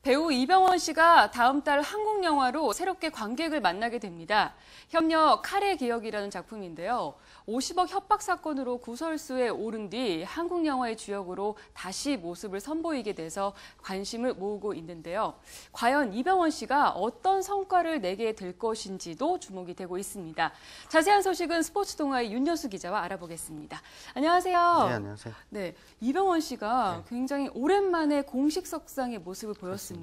배우 이병헌 씨가 다음 달 한국 영화로 새롭게 관객을 만나게 됩니다. 협력 칼의 기억이라는 작품인데요. 50억 협박 사건으로 구설수에 오른 뒤 한국 영화의 주역으로 다시 모습을 선보이게 돼서 관심을 모으고 있는데요. 과연 이병헌 씨가 어떤 성과를 내게 될 것인지도 주목이 되고 있습니다. 자세한 소식은 스포츠 동아의 윤여수 기자와 알아보겠습니다. 안녕하세요. 네, 안녕하세요. 네, 이병헌 씨가 굉장히 오랜만에 공식 석상의 모습을 보였습니다.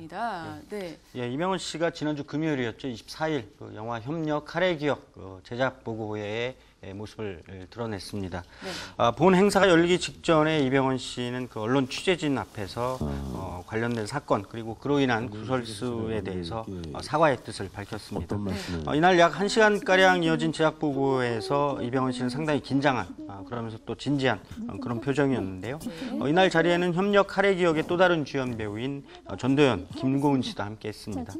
네. 예, 이병헌 씨가 지난주 금요일이었죠. 24일 그 영화 협력 칼의 기억 제작 보고회에 모습을 드러냈습니다. 네. 본 행사가 열리기 직전에 이병헌 씨는 그 언론 취재진 앞에서 관련된 사건 그리고 그로 인한 구설수에 대해서 사과의 뜻을 밝혔습니다. 이날 약 1시간가량 이어진 제작 보고회에서 이병헌 씨는 상당히 긴장한 그러면서 또 진지한 그런 표정이었는데요. 이날 자리에는 협력 칼의 기억의 또 다른 주연 배우인 전도연, 김고은 씨도 함께했습니다.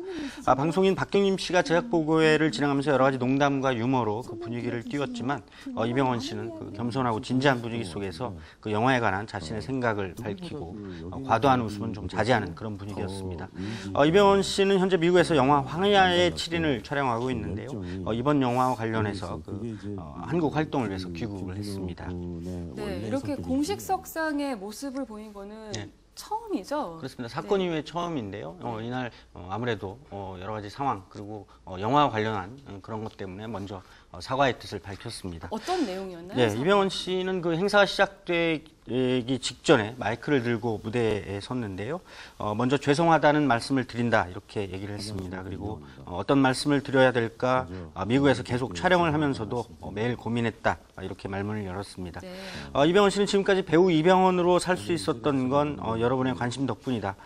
방송인 박경림 씨가 제작 보고회를 진행하면서 여러 가지 농담과 유머로 그 분위기를 띄웠지만 이병헌 씨는 그 겸손하고 진지한 분위기 속에서 그 영화에 관한 자신의 생각을 밝히고 과도한 웃음은 좀 자제하는 그런 분위기였습니다. 이병헌 씨는 현재 미국에서 영화 황야의 7인을 촬영하고 있는데요. 이번 영화와 관련해서 한국 활동을 위해서 귀국을 했습니다. 네, 이렇게 공식 석상의 모습을 보인 거는 네. 처음이죠? 그렇습니다. 사건 이후에 처음인데요. 이날 아무래도 여러 가지 상황 그리고 영화와 관련한 그런 것 때문에 먼저 사과의 뜻을 밝혔습니다. 어떤 내용이었나요? 네, 이병헌 씨는 그 행사가 시작되기 직전에 마이크를 들고 무대에 섰는데요. 먼저 죄송하다는 말씀을 드린다 이렇게 얘기를 했습니다. 그리고 어떤 말씀을 드려야 될까 미국에서 계속 촬영을 하면서도 매일 고민했다 이렇게 말문을 열었습니다. 네. 이병헌 씨는 지금까지 배우 이병헌으로 살 수 있었던 건 여러분의 관심 덕분이다.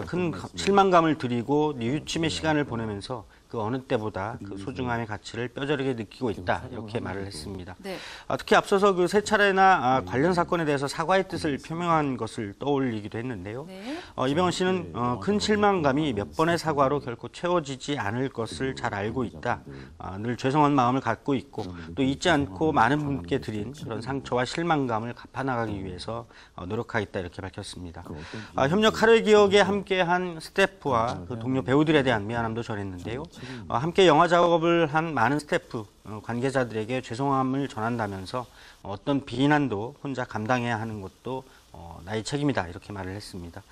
큰 실망감을 드리고 뉘우침의 시간을 보내면서 그 어느 때보다 그 소중함의 가치를 뼈저리게 느끼고 있다 이렇게 말을 했습니다. 네. 특히 앞서서 그 세 차례나 관련 사건에 대해서 사과의 뜻을 표명한 것을 떠올리기도 했는데요. 네. 이병헌 씨는 큰 실망감이 몇 번의 사과로 결코 채워지지 않을 것을 잘 알고 있다. 늘 죄송한 마음을 갖고 있고 또 잊지 않고 많은 분께 드린 그런 상처와 실망감을 갚아나가기 위해서 노력하겠다 이렇게 밝혔습니다. 협력 칼의 기억에 함께한 스태프와 그 동료 배우들에 대한 미안함도 전했는데요. 함께 영화 작업을 한 많은 스태프, 관계자들에게 죄송함을 전한다면서 어떤 비난도 혼자 감당해야 하는 것도 나의 책임이다 이렇게 말을 했습니다.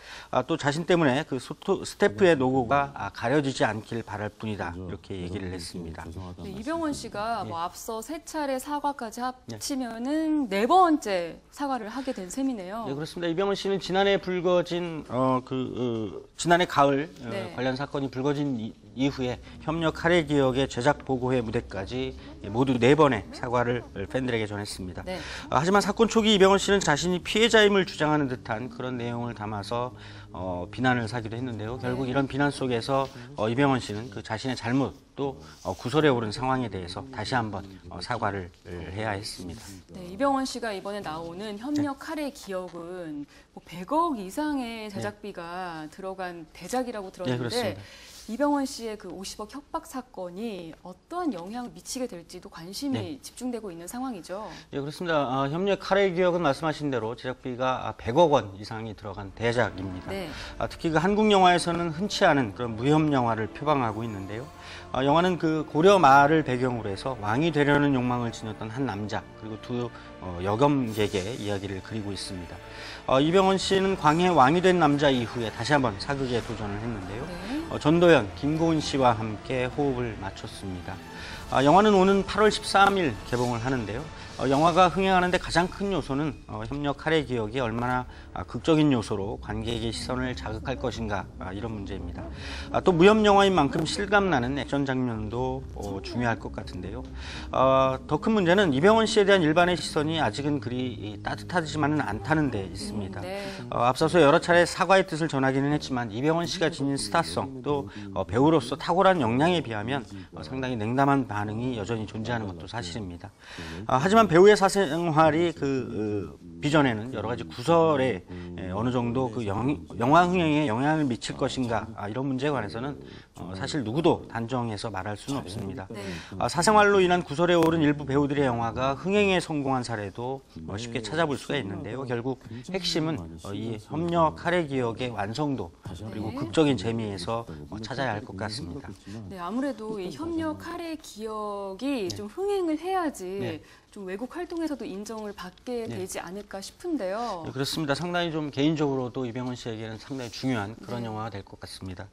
또 자신 때문에 그 스태프의 노고가 가려지지 않길 바랄 뿐이다 이렇게 얘기를 했습니다. 네, 이병헌 씨가 뭐 앞서 세 차례 사과까지 합치면은 네 번째 사과를 하게 된 셈이네요. 네, 그렇습니다. 이병헌 씨는 지난해 불거진 지난해 가을 네. 관련 사건이 불거진 이후에 협력 칼의 기억의 제작 보고회 무대까지 모두 4번의 사과를 팬들에게 전했습니다. 네. 하지만 사건 초기 이병헌 씨는 자신이 피해자임을 주장하는 듯한 그런 내용을 담아서 비난을 사기도 했는데요. 결국 이런 비난 속에서 이병헌 씨는 그 자신의 잘못 또 구설에 오른 상황에 대해서 다시 한번 사과를 해야 했습니다. 네, 이병헌 씨가 이번에 나오는 협력 칼의 기억은 뭐 100억 이상의 제작비가 들어간 대작이라고 들었는데 그렇습니다. 이병헌 씨의 그 50억 협박 사건이 어떠한 영향을 미치게 될지도 관심이 집중되고 있는 상황이죠. 예, 그렇습니다. 협력 칼의 기억은 말씀하신 대로 제작비가 100억 원 이상이 들어간 대작입니다. 네. 특히 그 한국 영화에서는 흔치 않은 그런 무협 영화를 표방하고 있는데요. 영화는 그 고려 말을 배경으로 해서 왕이 되려는 욕망을 지녔던 한 남자 그리고 두 여검객의 이야기를 그리고 있습니다. 이병헌 씨는 광해 왕이 된 남자 이후에 다시 한번 사극에 도전을 했는데요. 네. 전도연, 김고은 씨와 함께 호흡을 맞췄습니다. 영화는 오는 8월 13일 개봉을 하는데요. 영화가 흥행하는데 가장 큰 요소는 협력 칼의 기억이 얼마나 극적인 요소로 관객의 시선을 자극할 것인가 이런 문제입니다. 또 무협 영화인 만큼 실감나는 액션 장면도 중요할 것 같은데요. 더 큰 문제는 이병헌 씨에 대한 일반의 시선이 아직은 그리 따뜻하지만은 않다는 데 있습니다. 네. 앞서서 여러 차례 사과의 뜻을 전하기는 했지만 이병헌 씨가 지닌 스타성 또 배우로서 탁월한 역량에 비하면 상당히 냉담한 반응이 여전히 존재하는 것도 사실입니다. 하지만 배우의 사생활이 비전에는 여러 가지 구설에 어느 정도 그 영화 흥행에 영향을 미칠 것인가 이런 문제에 관해서는 사실 누구도 단정해서 말할 수는 없습니다. 네. 사생활로 인한 구설에 오른 일부 배우들의 영화가 흥행에 성공한 사례 사례도 쉽게 찾아볼 수가 있는데요. 결국 핵심은 이 협력 할애 기억의 완성도 그리고 극적인 재미에서 찾아야 할 것 같습니다. 네, 아무래도 이 협력 할애 기억이 좀 흥행을 해야지 좀 외국 활동에서도 인정을 받게 되지 않을까 싶은데요. 네, 그렇습니다. 상당히 좀 개인적으로도 이병헌 씨에게는 상당히 중요한 그런 영화가 될 것 같습니다.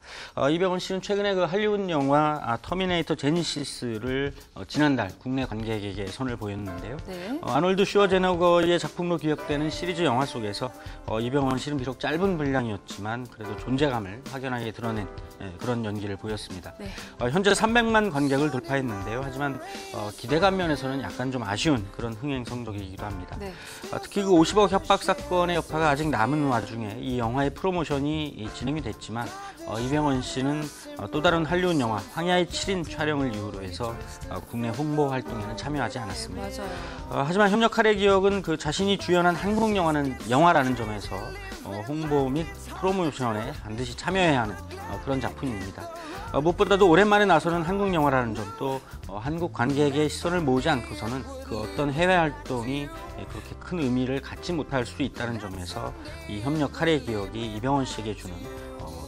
이병헌 씨는 최근에 그 할리우드 영화 터미네이터 제니시스를 지난달 국내 관객에게 선을 보였는데요. 네. 아놀드 슈워제네거의 작품으로 기억되는 시리즈 영화 속에서 이병헌 씨는 비록 짧은 분량이었지만 그래도 존재감을 확연하게 드러낸 그런 연기를 보였습니다. 네. 현재 300만 관객을 돌파했는데요. 하지만 기대감 면에서는 약간 좀 아쉬운 그런 흥행 성적이기도 합니다. 네. 특히 그 50억 협박 사건의 여파가 아직 남은 와중에 이 영화의 프로모션이 진행이 됐지만 이병헌 씨는 또 다른 할리우드 영화 황야의 7인 촬영을 이유로 해서 국내 홍보 활동에는 참여하지 않았습니다. 맞아요. 하지만 협력 할애 기억은 그 자신이 주연한 한국 영화라는 점에서 홍보 및 프로모션에 반드시 참여해야 하는 그런 작품입니다. 무엇보다도 오랜만에 나서는 한국 영화라는 점, 또 한국 관객의 시선을 모으지 않고서는 그 어떤 해외 활동이 그렇게 큰 의미를 갖지 못할 수 있다는 점에서 이 협력 할애 기억이 이병헌 씨에게 주는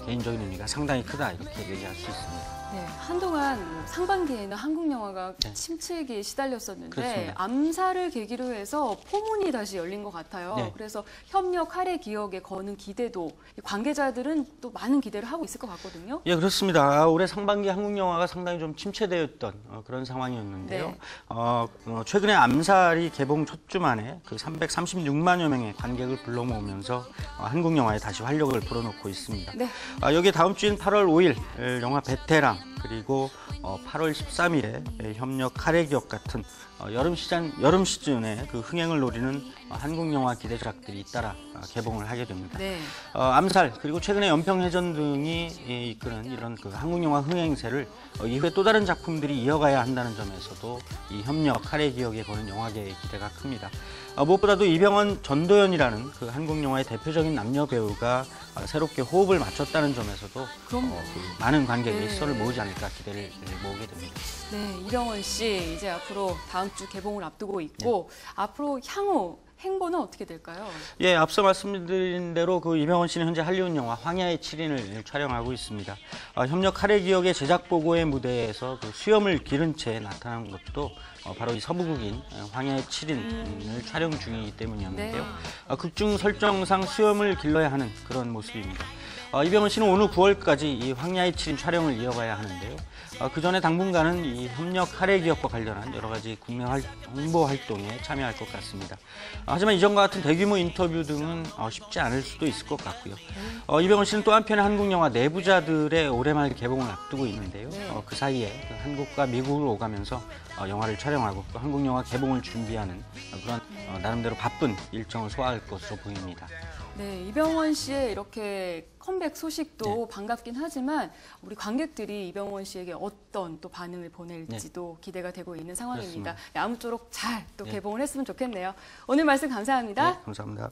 개인적인 의미가 상당히 크다 이렇게 얘기할 수 있습니다. 네, 한동안 상반기에는 한국 영화가 침체기에 시달렸었는데 그렇습니다. 암살을 계기로 해서 포문이 다시 열린 것 같아요. 네. 그래서 협력 할애 기억에 거는 기대도 관계자들은 또 많은 기대를 하고 있을 것 같거든요. 예, 그렇습니다. 올해 상반기 한국 영화가 상당히 좀 침체되었던 그런 상황이었는데요. 네. 최근에 암살이 개봉 첫 주 만에 그 336만여 명의 관객을 불러 모으면서 한국 영화에 다시 활력을 불어넣고 있습니다. 네. 여기에 다음 주인 8월 5일 영화 베테랑 그리고 8월 13일에 협력 할애 기억 같은 여름 시즌에 그 흥행을 노리는 한국 영화 기대작들이 잇따라 개봉을 하게 됩니다. 네. 암살 그리고 최근에 연평해전 등이 이끄는 이런 그 한국 영화 흥행세를 이후에 또 다른 작품들이 이어가야 한다는 점에서도 이 협력 할애 기억에 거는 영화계의 기대가 큽니다. 무엇보다도 이병헌, 전도연이라는 그 한국 영화의 대표적인 남녀 배우가 새롭게 호흡을 맞췄다는 점에서도 많은 관객의 시선을 모으지 않을까 기대를 모으게 됩니다. 네, 이병헌 씨 이제 앞으로 다음 주 개봉을 앞두고 있고 앞으로 향후 행보는 어떻게 될까요? 예, 앞서 말씀드린 대로 그 이병헌 씨는 현재 할리우드 영화 황야의 7인을 촬영하고 있습니다. 협력 할애 기억의 제작 보고의 무대에서 그 수염을 기른 채 나타난 것도 바로 이 서부극인 황야의 7인을 촬영 중이기 때문이었는데요. 극중 설정상 수염을 길러야 하는 그런 모습입니다. 이병헌 씨는 오늘 9월까지 이 황야의 7인 촬영을 이어가야 하는데요. 그 전에 당분간은 이 협력 할애 기억과 관련한 여러 가지 국내 홍보 활동에 참여할 것 같습니다. 하지만 이전과 같은 대규모 인터뷰 등은 쉽지 않을 수도 있을 것 같고요. 이병헌 씨는 또 한편의 한국 영화 내부자들의 올해 말 개봉을 앞두고 있는데요. 그 사이에 한국과 미국을 오가면서 영화를 촬영하고 또 한국 영화 개봉을 준비하는 그런 나름대로 바쁜 일정을 소화할 것으로 보입니다. 네, 이병헌 씨의 이렇게 컴백 소식도 반갑긴 하지만 우리 관객들이 이병헌 씨에게 어떤 또 반응을 보낼지도 기대가 되고 있는 상황입니다. 네, 아무쪼록 잘 또 개봉을 했으면 좋겠네요. 오늘 말씀 감사합니다. 네, 감사합니다.